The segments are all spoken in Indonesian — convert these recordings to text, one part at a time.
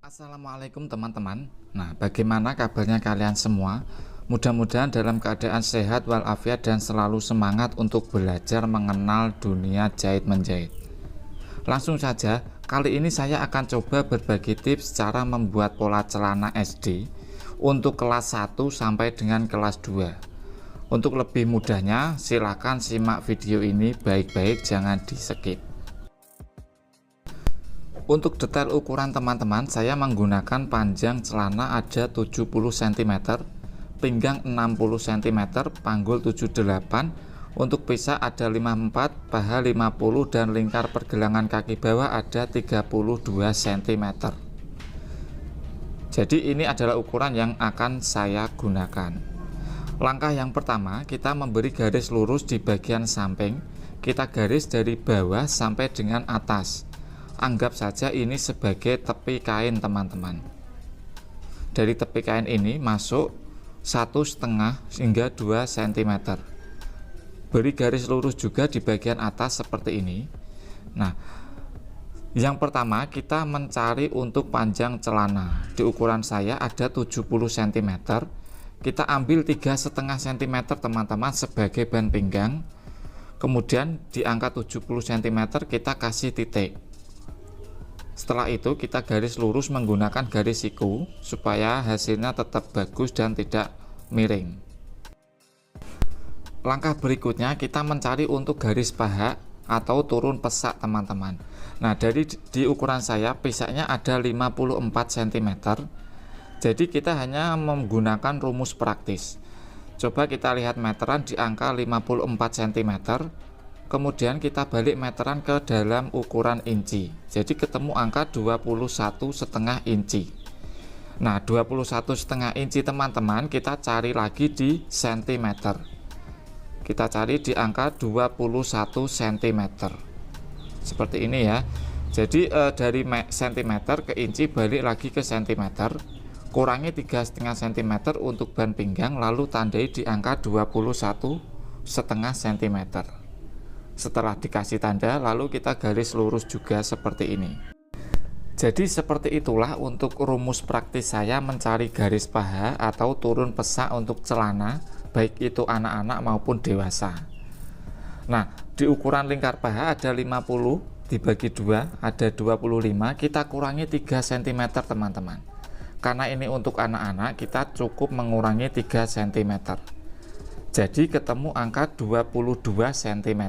Assalamualaikum teman-teman. Nah, bagaimana kabarnya kalian semua? Mudah-mudahan dalam keadaan sehat walafiat dan selalu semangat untuk belajar mengenal dunia jahit menjahit. Langsung saja, kali ini saya akan coba berbagi tips cara membuat pola celana SD untuk kelas 1 sampai dengan kelas 2. Untuk lebih mudahnya, silakan simak video ini baik-baik, jangan di skip. Untuk detail ukuran teman-teman, saya menggunakan panjang celana ada 70 cm, pinggang 60 cm, panggul 78, untuk pisah ada 54, paha 50, dan lingkar pergelangan kaki bawah ada 32 cm. Jadi ini adalah ukuran yang akan saya gunakan. Langkah yang pertama, kita memberi garis lurus di bagian samping. Kita garis dari bawah sampai dengan atas. Anggap saja ini sebagai tepi kain teman-teman. Dari tepi kain ini masuk 1,5 hingga 2 cm. Beri garis lurus juga di bagian atas seperti ini. Nah, yang pertama kita mencari untuk panjang celana. Di ukuran saya ada 70 cm. Kita ambil 3,5 cm teman-teman sebagai ban pinggang. Kemudian di angka 70 cm kita kasih titik. Setelah itu kita garis lurus menggunakan garis siku supaya hasilnya tetap bagus dan tidak miring. Langkah berikutnya kita mencari untuk garis paha atau turun pesak teman-teman. Nah, di ukuran saya pisahnya ada 54 cm. Jadi kita hanya menggunakan rumus praktis. Coba kita lihat meteran di angka 54 cm. Kemudian kita balik meteran ke dalam ukuran inci. Jadi ketemu angka 21,5 inci. Nah, 21,5 inci teman-teman kita cari lagi di cm. Kita cari di angka 21 cm. Seperti ini ya. Jadi dari cm ke inci balik lagi ke cm. Kurangi 3,5 cm untuk ban pinggang, lalu tandai di angka 21,5 cm. Setelah dikasih tanda, lalu kita garis lurus juga seperti ini. Jadi seperti itulah untuk rumus praktis saya mencari garis paha atau turun pesak untuk celana, baik itu anak-anak maupun dewasa. Nah, di ukuran lingkar paha ada 50, dibagi 2 ada 25, kita kurangi 3 cm teman-teman. Karena ini untuk anak-anak, kita cukup mengurangi 3 cm. Jadi ketemu angka 22 cm.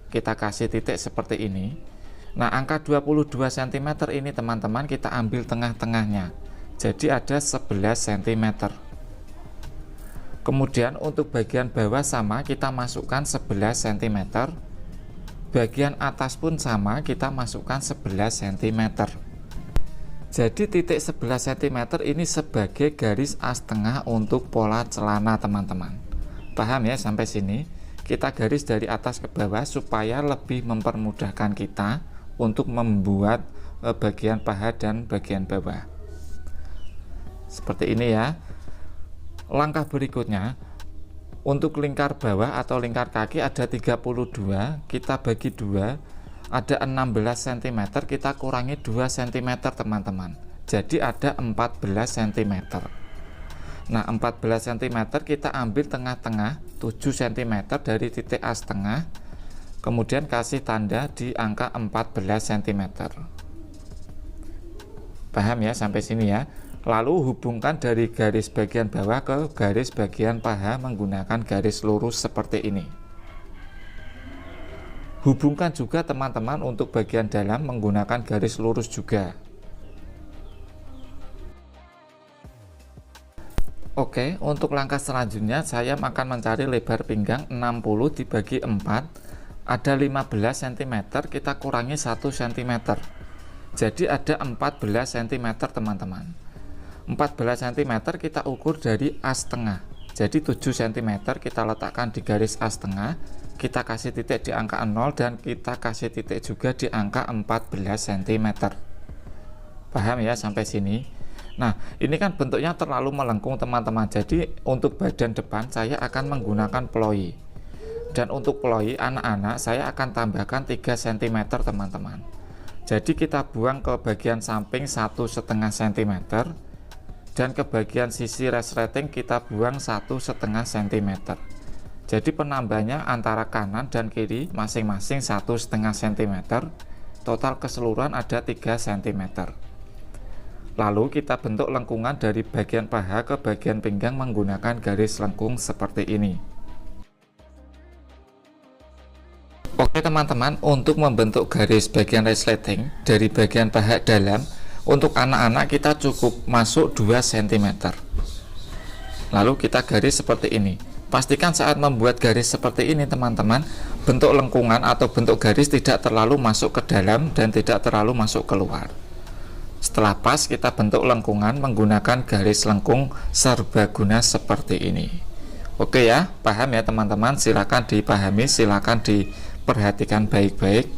Kita kasih titik seperti ini. Nah, angka 22 cm ini teman-teman kita ambil tengah-tengahnya. Jadi ada 11 cm. Kemudian untuk bagian bawah sama, kita masukkan 11 cm. Bagian atas pun sama, kita masukkan 11 cm. Jadi titik 11 cm ini sebagai garis as tengah untuk pola celana teman-teman. Paham ya sampai sini? Kita garis dari atas ke bawah supaya lebih mempermudahkan kita untuk membuat bagian paha dan bagian bawah. Seperti ini ya. Langkah berikutnya, untuk lingkar bawah atau lingkar kaki ada 32, kita bagi 2, ada 16 cm, kita kurangi 2 cm teman-teman. Jadi ada 14 cm. Nah, 14 cm kita ambil tengah-tengah 7 cm dari titik as tengah, kemudian kasih tanda di angka 14 cm. Paham ya sampai sini ya? Lalu hubungkan dari garis bagian bawah ke garis bagian paha menggunakan garis lurus seperti ini. Hubungkan juga teman-teman untuk bagian dalam menggunakan garis lurus juga. Oke, untuk langkah selanjutnya saya akan mencari lebar pinggang 60 dibagi 4, ada 15 cm, kita kurangi 1 cm. Jadi ada 14 cm teman-teman. 14 cm kita ukur dari as tengah. Jadi 7 cm kita letakkan di garis as tengah, kita kasih titik di angka 0 dan kita kasih titik juga di angka 14 cm. Paham ya sampai sini? Nah, ini kan bentuknya terlalu melengkung teman-teman. Jadi untuk bagian depan saya akan menggunakan ploi. Dan untuk ploi anak-anak saya akan tambahkan 3 cm teman-teman. Jadi kita buang ke bagian samping 1,5 cm dan ke bagian sisi resleting kita buang 1,5 cm. Jadi penambahnya antara kanan dan kiri masing-masing 1,5 cm. Total keseluruhan ada 3 cm. Lalu kita bentuk lengkungan dari bagian paha ke bagian pinggang menggunakan garis lengkung seperti ini. Oke teman-teman, untuk membentuk garis bagian resleting dari bagian paha dalam, untuk anak-anak kita cukup masuk 2 cm. Lalu kita garis seperti ini. Pastikan saat membuat garis seperti ini teman-teman, bentuk lengkungan atau bentuk garis tidak terlalu masuk ke dalam dan tidak terlalu masuk keluar. Setelah pas, kita bentuk lengkungan menggunakan garis lengkung serbaguna seperti ini. Oke ya, paham ya teman-teman? Silakan dipahami, silakan diperhatikan baik-baik.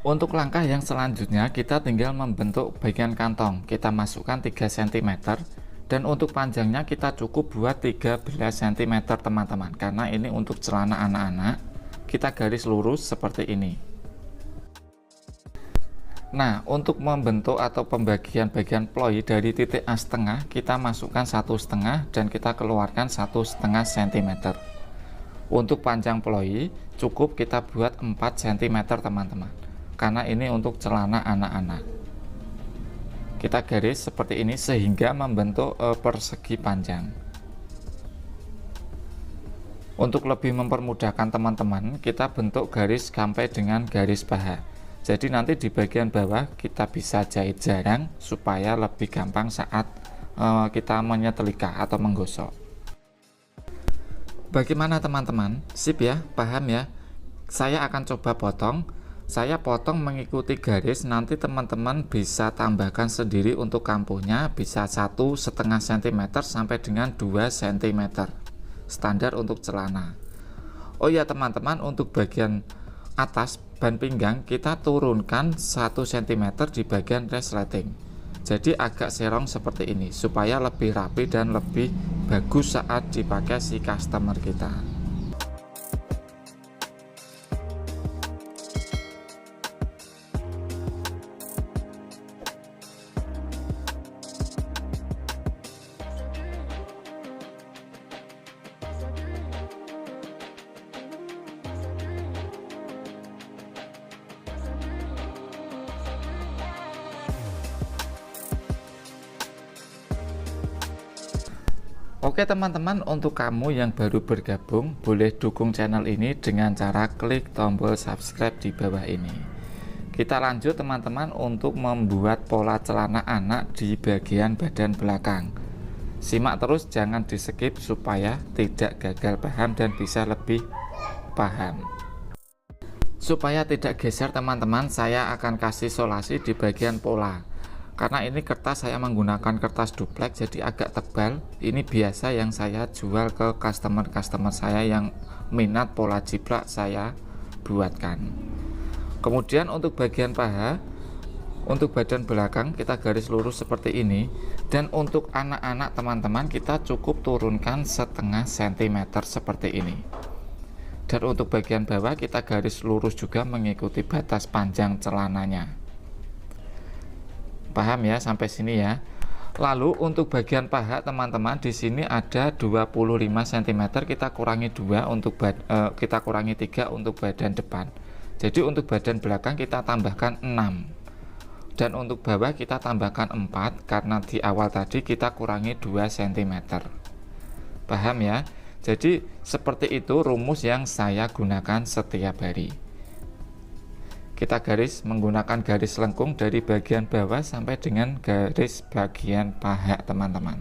Untuk langkah yang selanjutnya, kita tinggal membentuk bagian kantong. Kita masukkan 3 cm. Dan untuk panjangnya kita cukup buat 13 cm teman-teman, karena ini untuk celana anak-anak. Kita garis lurus seperti ini. Nah, untuk membentuk atau pembagian bagian ploi dari titik A setengah, kita masukkan 1,5 dan kita keluarkan 1,5 cm. Untuk panjang ploi cukup kita buat 4 cm teman-teman, karena ini untuk celana anak-anak. Kita garis seperti ini sehingga membentuk persegi panjang. Untuk lebih mempermudahkan teman-teman, kita bentuk garis sampai dengan garis paha. Jadi nanti di bagian bawah kita bisa jahit jarang supaya lebih gampang saat kita menyetrika atau menggosok. Bagaimana teman-teman? Sip ya, paham ya? Saya akan coba potong. Saya potong mengikuti garis, nanti teman-teman bisa tambahkan sendiri untuk kampuhnya, bisa 1,5 cm sampai dengan 2 cm standar untuk celana. Oh ya teman-teman, untuk bagian atas ban pinggang kita turunkan 1 cm di bagian resleting, jadi agak serong seperti ini supaya lebih rapi dan lebih bagus saat dipakai si customer kita. Oke teman-teman, untuk kamu yang baru bergabung, boleh dukung channel ini dengan cara klik tombol subscribe di bawah ini. Kita lanjut teman-teman untuk membuat pola celana anak di bagian badan belakang. Simak terus, jangan di skip supaya tidak gagal paham dan bisa lebih paham. Supaya tidak geser teman-teman, saya akan kasih solasi di bagian pola. Karena ini kertas saya menggunakan kertas duplek, jadi agak tebal. Ini biasa yang saya jual ke customer-customer saya yang minat pola jiplak, saya buatkan. Kemudian untuk bagian paha, untuk badan belakang kita garis lurus seperti ini. Dan untuk anak-anak teman-teman kita cukup turunkan 0,5 cm seperti ini. Dan untuk bagian bawah kita garis lurus juga mengikuti batas panjang celananya. Paham ya sampai sini ya. Lalu untuk bagian paha teman-teman, di sini ada 25 cm, kita kurangi 2 untuk kita kurangi 3 untuk badan depan. Jadi untuk badan belakang kita tambahkan 6. Dan untuk bawah kita tambahkan 4 karena di awal tadi kita kurangi 2 cm. Paham ya? Jadi seperti itu rumus yang saya gunakan setiap hari. Kita garis menggunakan garis lengkung dari bagian bawah sampai dengan garis bagian paha teman-teman.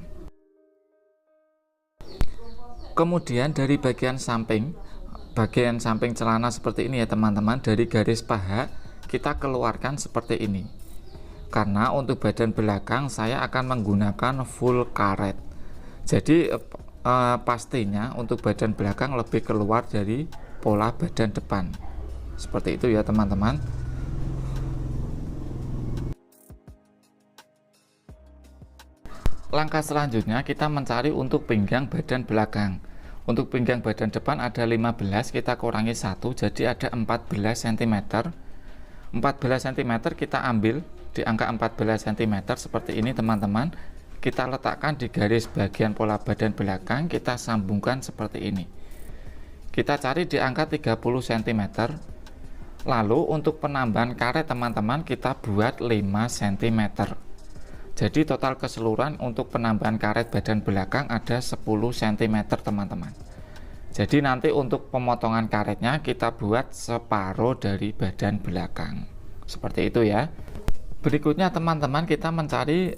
Kemudian dari bagian samping celana seperti ini ya teman-teman, dari garis paha kita keluarkan seperti ini. Karena untuk badan belakang saya akan menggunakan full karet. Jadi pastinya untuk badan belakang lebih keluar dari pola badan depan. Seperti itu ya teman-teman. Langkah selanjutnya kita mencari untuk pinggang badan belakang. Untuk pinggang badan depan ada 15, kita kurangi 1, jadi ada 14 cm. 14 cm kita ambil di angka 14 cm seperti ini teman-teman. Kita letakkan di garis bagian pola badan belakang, kita sambungkan seperti ini. Kita cari di angka 30 cm. Lalu untuk penambahan karet teman-teman, kita buat 5 cm. Jadi total keseluruhan untuk penambahan karet badan belakang ada 10 cm teman-teman. Jadi nanti untuk pemotongan karetnya kita buat separuh dari badan belakang. Seperti itu ya. Berikutnya teman-teman, kita mencari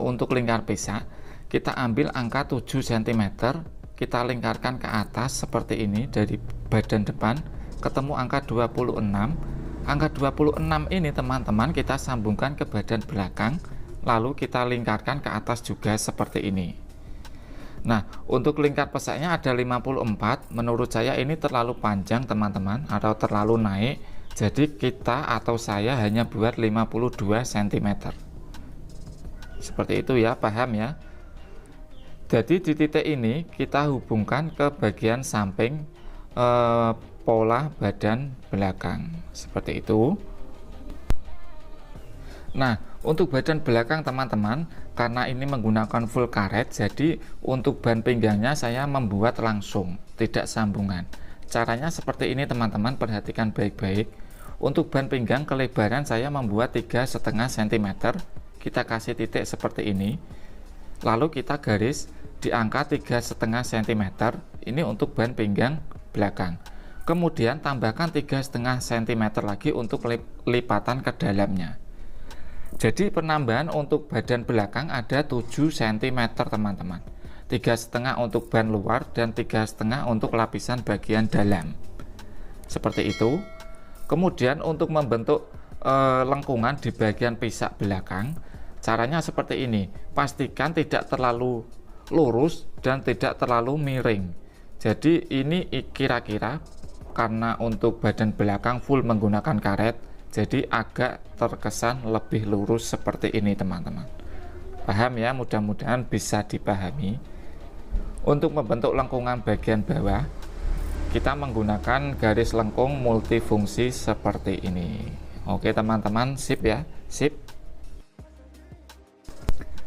untuk lingkar pesak. Kita ambil angka 7 cm, kita lingkarkan ke atas seperti ini dari badan depan, ketemu angka 26. Angka 26 ini teman-teman kita sambungkan ke badan belakang, lalu kita lingkarkan ke atas juga seperti ini. Nah, untuk lingkar pesaknya ada 54. Menurut saya ini terlalu panjang teman-teman, atau terlalu naik. Jadi kita atau saya hanya buat 52 cm. Seperti itu ya, paham ya? Jadi di titik ini kita hubungkan ke bagian samping pola badan belakang. Seperti itu. Nah, untuk badan belakang teman-teman, karena ini menggunakan full karet, jadi untuk ban pinggangnya saya membuat langsung, tidak sambungan. Caranya seperti ini teman-teman, perhatikan baik-baik. Untuk ban pinggang kelebaran saya membuat 3,5 cm. Kita kasih titik seperti ini. Lalu kita garis di angka 3,5 cm. Ini untuk ban pinggang belakang. Kemudian tambahkan 3,5 cm lagi untuk lipatan ke dalamnya. Jadi penambahan untuk badan belakang ada 7 cm teman-teman. 3,5 untuk ban luar dan 3,5 untuk lapisan bagian dalam. Seperti itu. Kemudian untuk membentuk lengkungan di bagian pisak belakang, caranya seperti ini. Pastikan tidak terlalu lurus dan tidak terlalu miring. Jadi ini kira-kira karena untuk badan belakang full menggunakan karet, jadi agak terkesan lebih lurus seperti ini teman-teman. Paham ya? Mudah-mudahan bisa dipahami. Untuk membentuk lengkungan bagian bawah, kita menggunakan garis lengkung multifungsi seperti ini. Oke teman-teman, sip ya, sip.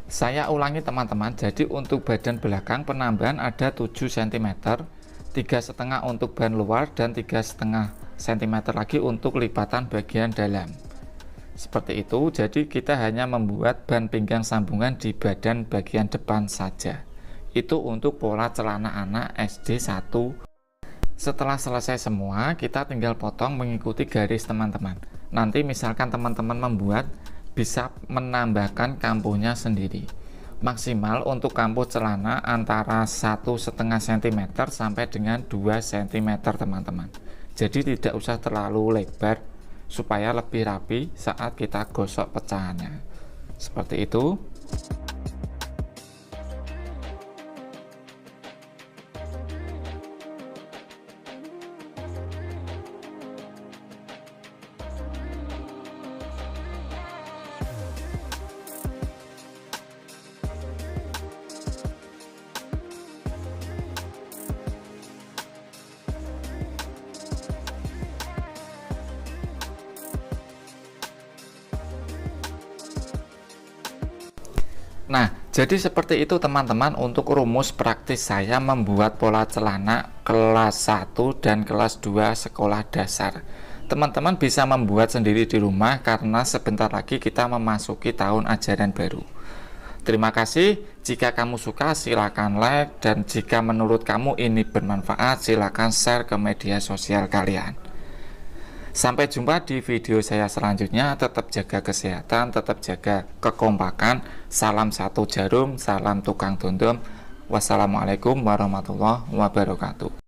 Saya ulangi teman-teman, jadi untuk badan belakang penambahan ada 7 cm, 3,5 untuk ban luar dan 3,5 cm lagi untuk lipatan bagian dalam. Seperti itu. Jadi kita hanya membuat ban pinggang sambungan di badan bagian depan saja. Itu untuk pola celana anak SD 1. Setelah selesai semua, kita tinggal potong mengikuti garis teman-teman. Nanti misalkan teman-teman membuat, bisa menambahkan kampuhnya sendiri. Maksimal untuk kampuh celana antara 1,5 cm sampai dengan 2 cm teman-teman. Jadi tidak usah terlalu lebar supaya lebih rapi saat kita gosok pecahannya. Seperti itu. Nah, jadi seperti itu teman-teman untuk rumus praktis saya membuat pola celana kelas 1 dan kelas 2 sekolah dasar. Teman-teman bisa membuat sendiri di rumah karena sebentar lagi kita memasuki tahun ajaran baru. Terima kasih. Jika kamu suka silakan like, dan jika menurut kamu ini bermanfaat silakan share ke media sosial kalian. Sampai jumpa di video saya selanjutnya. Tetap jaga kesehatan, tetap jaga kekompakan. Salam satu jarum, salam tukang dondom. Wassalamualaikum warahmatullahi wabarakatuh.